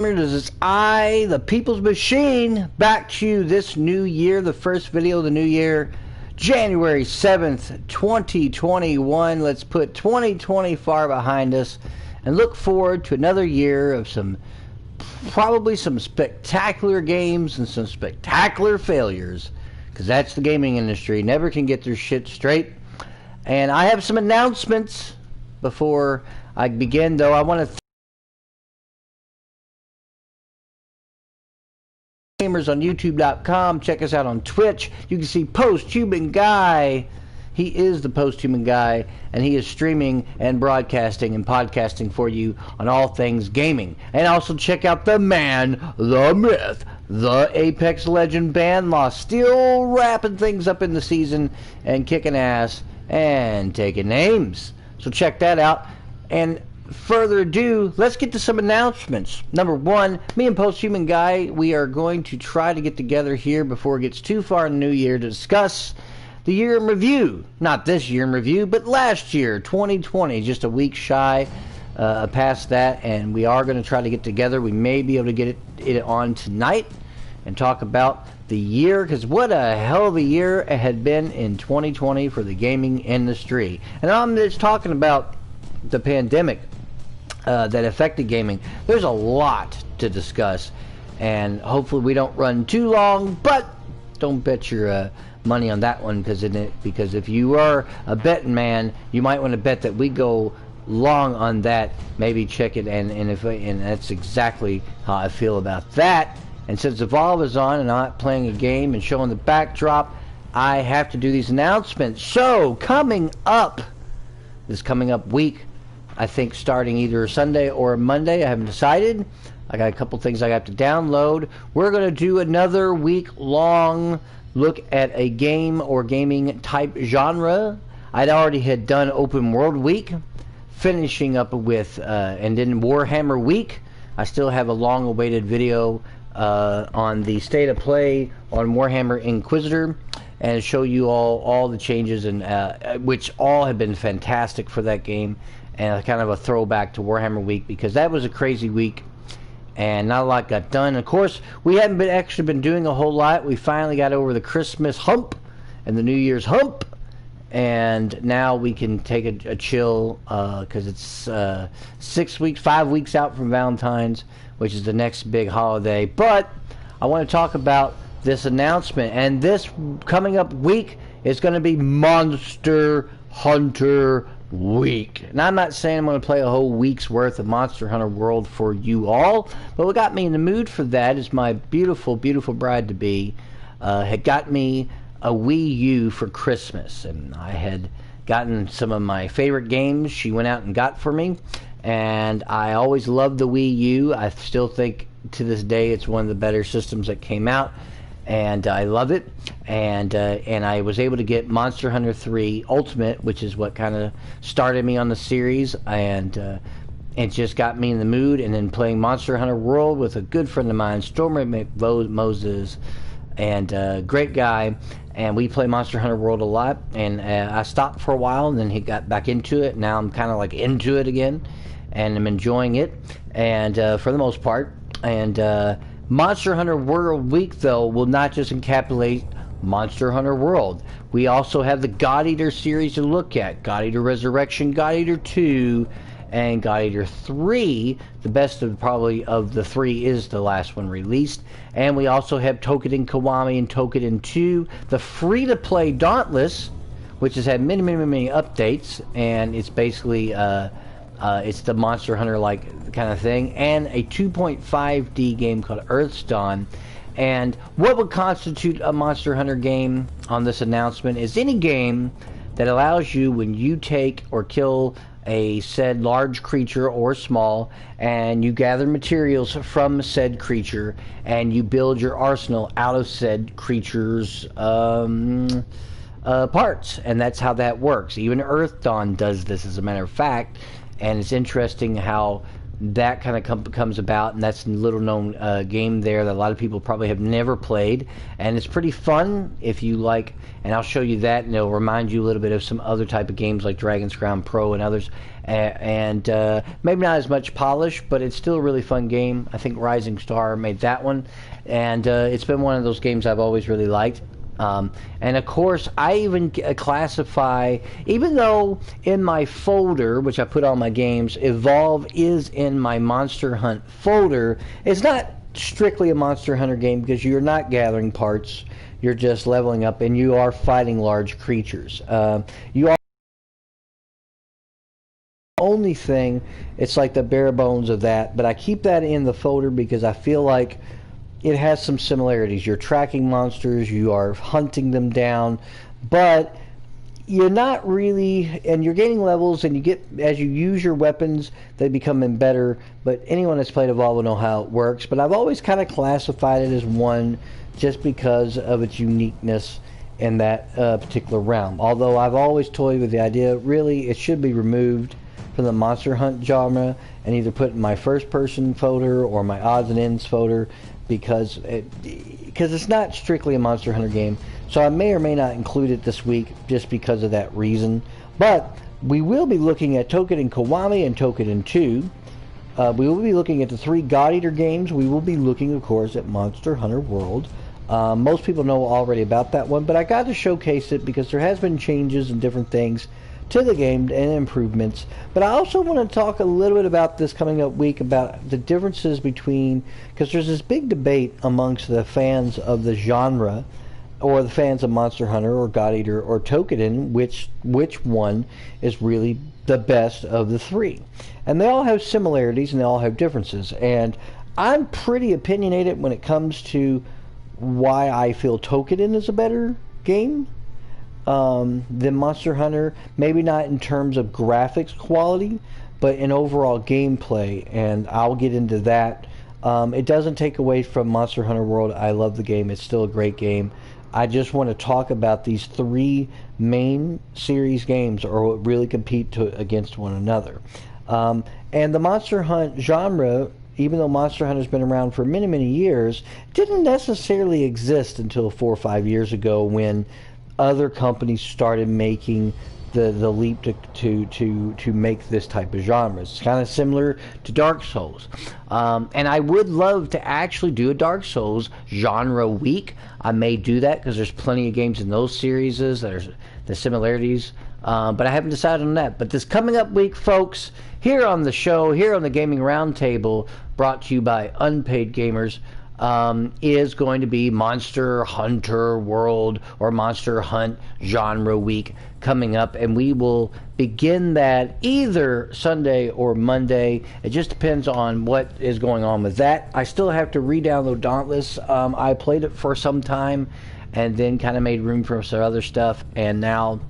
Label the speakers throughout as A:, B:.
A: It's I, the People's Machine, back to you this new year, the first video of the new year, January 7th, 2021. Let's put 2020 far behind us and look forward to another year of probably some spectacular games and some spectacular failures, because that's the gaming industry. Never can get their shit straight. And I have some announcements before I begin, though. I want to Gamers on YouTube.com. Check us out on Twitch. You can see Post-Human Guy. He is the Post-Human Guy, and he is streaming and broadcasting and podcasting for you on all things gaming. And also check out the man, the myth, the Apex Legend Bandlaw, still wrapping things up in the season and kicking ass and taking names. So check that out. And further ado, let's get to some announcements. Number one, me and Post-Human Guy, we are going to try to get together here before it gets too far in the new year to discuss the year in review. Not this year in review, but last year, 2020, just a week shy past that, and we are going to try to get together. We may be able to get it on tonight and talk about the year, because what a hell of a year it had been in 2020 for the gaming industry. And I'm just talking about the pandemic that affected gaming. There's a lot to discuss, and hopefully we don't run too long, but don't bet your money on that one, because if you are a betting man, you might want to bet that we go long on that. Maybe check it, and that's exactly how I feel about that. And since Evolve is on and I'm not playing a game and showing the backdrop, I have to do these announcements. So this coming up week, I think starting either Sunday or Monday, I haven't decided. I got a couple things I have to download. We're going to do another week-long look at a game or gaming type genre. I'd already had done Open World Week, finishing up with, and then Warhammer Week. I still have a long-awaited video on the state of play on Warhammer Inquisitor, and show you all the changes, and which all have been fantastic for that game. And kind of a throwback to Warhammer Week, because that was a crazy week and not a lot got done. Of course, we haven't actually been doing a whole lot. We finally got over the Christmas hump and the New Year's hump, and now we can take a chill, because it's 5 weeks out from Valentine's, which is the next big holiday. But I want to talk about this announcement, and this coming up week is going to be Monster Hunter Week. And I'm not saying I'm going to play a whole week's worth of Monster Hunter World for you all, but what got me in the mood for that is my beautiful, beautiful bride-to-be had got me a Wii U for Christmas, and I had gotten some of my favorite games she went out and got for me, and I always loved the Wii U. I still think to this day it's one of the better systems that came out, and I love it. And I was able to get Monster Hunter 3 Ultimate, which is what kind of started me on the series, and it just got me in the mood. And then playing Monster Hunter World with a good friend of mine, Stormer Moses, and great guy, and we play Monster Hunter World a lot. And I stopped for a while, and then he got back into it. Now I'm kind of like into it again, and I'm enjoying it, and for the most part. And Monster Hunter World Week, though, will not just encapsulate Monster Hunter World. We also have the God Eater series to look at. God Eater Resurrection, God Eater 2, and God Eater 3. The best of probably of the three is the last one released. And we also have Tokiden Kiwami and Tokiden 2. The free-to-play Dauntless, which has had many, many, many updates. And it's basically it's the Monster Hunter-like kind of thing. And a 2.5D game called Earthdawn. And what would constitute a Monster Hunter game on this announcement is any game that allows you, when you take or kill a said large creature or small, and you gather materials from said creature, and you build your arsenal out of said creature's parts. And that's how that works. Even Earthdawn does this, as a matter of fact. And it's interesting how that kind of comes about, and that's a little known game there that a lot of people probably have never played, and it's pretty fun if you like, and I'll show you that, and it'll remind you a little bit of some other type of games like Dragon's Crown Pro and others, and maybe not as much polish, but it's still a really fun game. I think Rising Star made that one, and it's been one of those games I've always really liked. And of course, I even classify, even though in my folder, which I put all my games, Evolve is in my Monster Hunt folder, it's not strictly a Monster Hunter game because you're not gathering parts, you're just leveling up and you are fighting large creatures. You are only thing, it's like the bare bones of that, but I keep that in the folder because I feel like it has some similarities. You're tracking monsters, you are hunting them down, but you're not really, and you're gaining levels, and you get, as you use your weapons, they become better, but anyone that's played Evolve will know how it works. But I've always kind of classified it as one just because of its uniqueness in that particular realm. Although I've always toyed with the idea, really, it should be removed from the Monster Hunt genre and either put in my first person folder or my odds and ends folder, because it's not strictly a Monster Hunter game. So I may or may not include it this week just because of that reason. But we will be looking at Toukiden Kiwami and Toukiden 2. We will be looking at the 3 God Eater games. We will be looking, of course, at Monster Hunter World. Most people know already about that one, but I got to showcase it because there has been changes and different things to the game and improvements. But I also want to talk a little bit about this coming up week about the differences between, because there's this big debate amongst the fans of the genre, or the fans of Monster Hunter or God Eater or Toukiden, which one is really the best of the 3. And they all have similarities and they all have differences. And I'm pretty opinionated when it comes to why I feel Toukiden is a better game than Monster Hunter. Maybe not in terms of graphics quality, but in overall gameplay, and I'll get into that. It doesn't take away from Monster Hunter World. I love the game. It's still a great game. I just want to talk about these 3 main series games, or what really compete against one another. And the Monster Hunt genre, even though Monster Hunter has been around for many, many years, didn't necessarily exist until 4 or 5 years ago, when other companies started making the leap to make this type of genre. It's kind of similar to Dark Souls. And I would love to actually do a Dark Souls genre week. I may do that because there's plenty of games in those series that are the similarities. But I haven't decided on that. But this coming up week, folks, here on the show, here on the Gaming Roundtable, brought to you by Unpaid Gamers, is going to be Monster Hunter World or Monster Hunt Genre Week coming up, and we will begin that either Sunday or Monday. It just depends on what is going on with that. I still have to re-download Dauntless. I played it for some time and then kind of made room for some other stuff, and now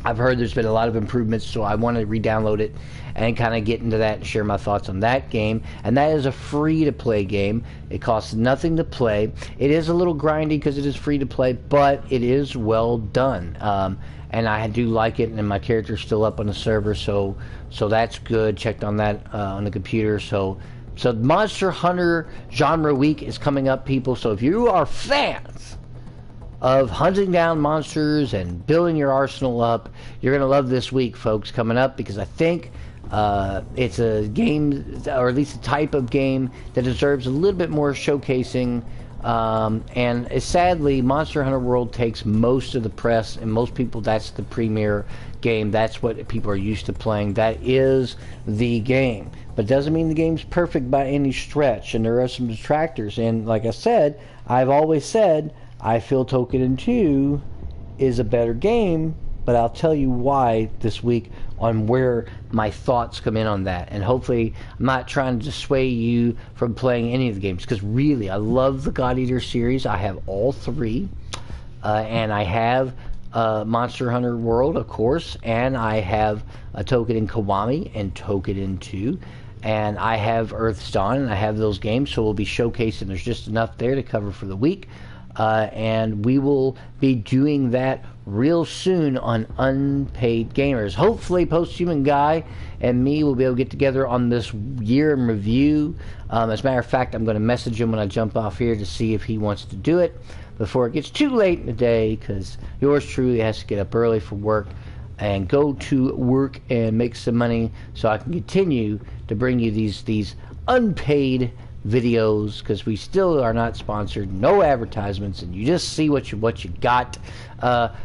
A: I've heard there's been a lot of improvements, so I want to re-download it and kind of get into that and share my thoughts on that game. And that is a free-to-play game. It costs nothing to play. It is a little grindy because it is free to play, but it is well done. And I do like it, and my character's still up on the server, so that's good. Checked on that on the computer. So Monster Hunter Genre Week is coming up, people. So if you are fans of hunting down monsters and building your arsenal up, you're going to love this week, folks, coming up, because I think it's a game, or at least a type of game, that deserves a little bit more showcasing. And sadly, Monster Hunter World takes most of the press, and most people, that's the premier game. That's what people are used to playing. That is the game. But doesn't mean the game's perfect by any stretch, and there are some detractors. And like I said, I've always said, I feel Toukiden 2 is a better game, but I'll tell you why this week on where my thoughts come in on that. And hopefully I'm not trying to dissuade you from playing any of the games, because really I love the God Eater series. I have all 3, and I have Monster Hunter World, of course, and I have a Toukiden Kiwami and Toukiden 2, and I have Earth's Dawn, and I have those games, so we'll be showcasing. There's just enough there to cover for the week. and we will be doing that real soon on Unpaid Gamers. Hopefully Posthuman Guy and me will be able to get together on this year in review. As a matter of fact, I'm going to message him when I jump off here to see if he wants to do it before it gets too late in the day, because yours truly has to get up early for work and go to work and make some money so I can continue to bring you these unpaid videos, because we still are not sponsored, no advertisements, and you just see what you got.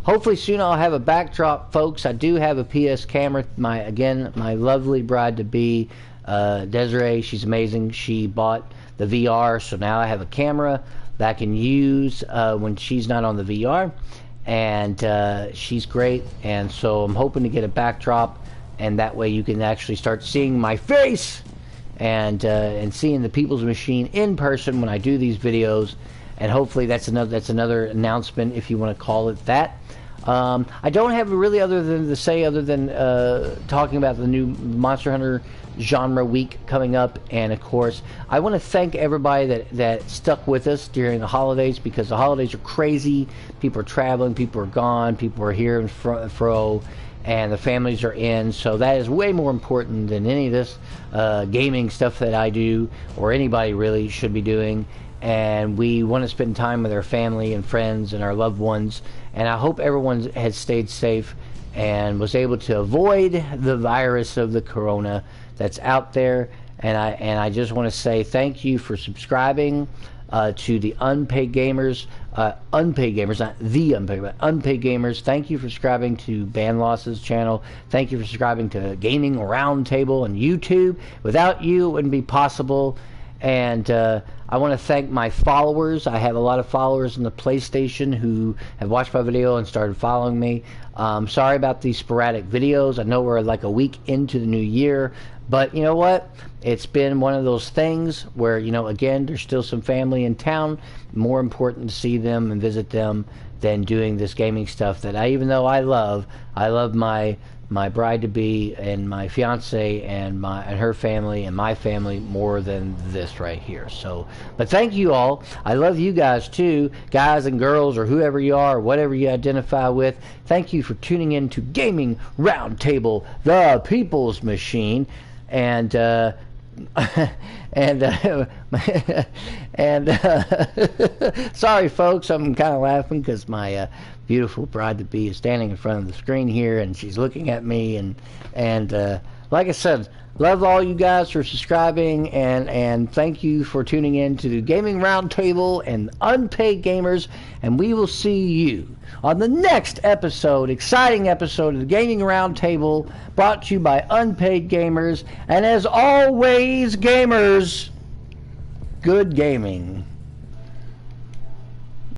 A: Hopefully soon I'll have a backdrop, folks. I do have a PS camera. My lovely bride-to-be, Desiree, she's amazing. She bought the VR, so now I have a camera that I can use when she's not on the VR, and she's great. And so I'm hoping to get a backdrop, and that way you can actually start seeing my face and seeing the People's Machine in person when I do these videos. And hopefully that's another announcement, if you want to call it that. I don't have really other than talking about the new Monster Hunter genre week coming up. And of course, I want to thank everybody that stuck with us during the holidays, because the holidays are crazy. People are traveling, people are gone, people are here and fro, and the families are in. So that is way more important than any of this gaming stuff that I do, or anybody really should be doing. And we want to spend time with our family and friends and our loved ones. And I hope everyone has stayed safe and was able to avoid the virus of the corona that's out there. And I just want to say thank you for subscribing to the Unpaid Gamers. Unpaid Gamers, not the Unpaid, but Unpaid Gamers. Thank you for subscribing to Ban Loss's channel. Thank you for subscribing to Gaming Roundtable on YouTube. Without you, it wouldn't be possible. And I want to thank my followers. I have a lot of followers on the PlayStation who have watched my video and started following me. Sorry about these sporadic videos. I know we're like a week into the new year, but you know what? It's been one of those things where, again, there's still some family in town. More important to see them and visit them than doing this gaming stuff that even though I love my bride-to-be and my fiance and her family and my family more than this right here. So, but thank you all. I love you guys too, guys and girls, or whoever you are, or whatever you identify with. Thank you for tuning in to Gaming Roundtable, the People's Machine, and sorry folks, I'm kind of laughing because my beautiful bride-to-be is standing in front of the screen here, and she's looking at me, and like I said, love all you guys for subscribing, and thank you for tuning in to Gaming Roundtable and Unpaid Gamers, and we will see you on the next episode, exciting episode of the Gaming Roundtable, brought to you by Unpaid Gamers. And as always, gamers, good gaming.